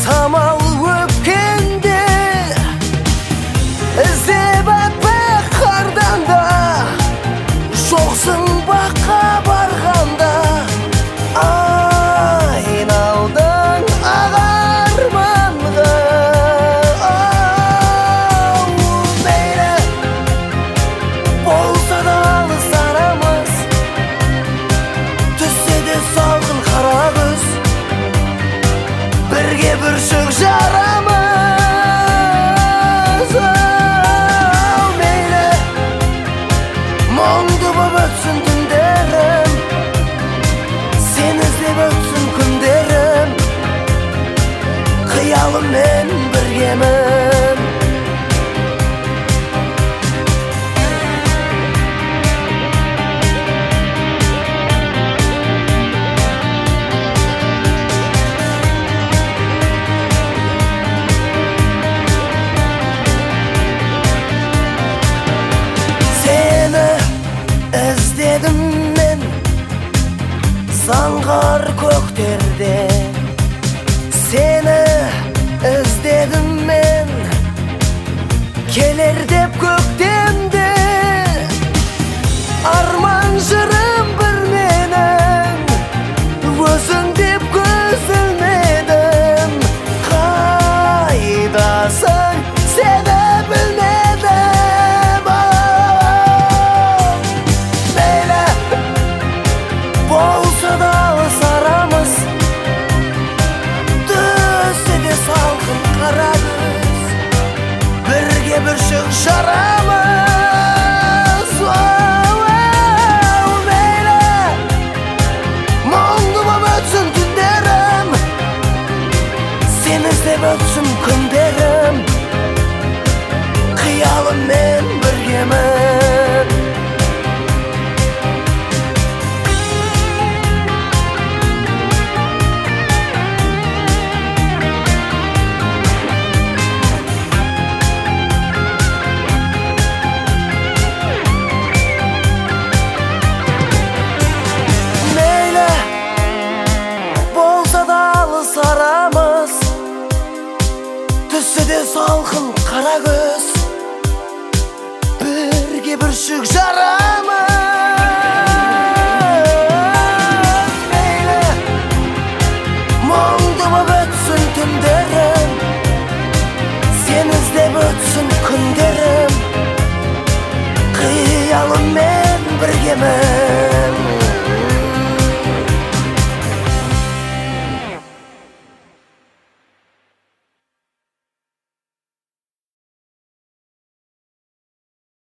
самал өпкенде, іздеп аппақ қардан да, жоқсың баққа барғанда. Айналдың ақ арманға, мейлі болса да алыс арамыз, түссе де салқын қара күз, бірге бүршік жарамыз. Мейлі мұңды боп өтсін түндерім, сен іздеп өтсін күндерім, қиялыммен біргемін. Іздедім мен заңғар көктерде, сені іздедім мен келер деп көктемде. Арман жырым бір менің, өзің деп көз ілмедім. Қайдасың сені білмедім. Болса да алыс арамыз, түссе де салқын қара күз, бірге бүршік жарамыз. Мейлі мұңды боп өтсін түндерім, сен іздеп өтсін күндерім, қиялыммен біргемін. Арамыз, түссе де салқын қара күз, бірге бүршік жарамыз.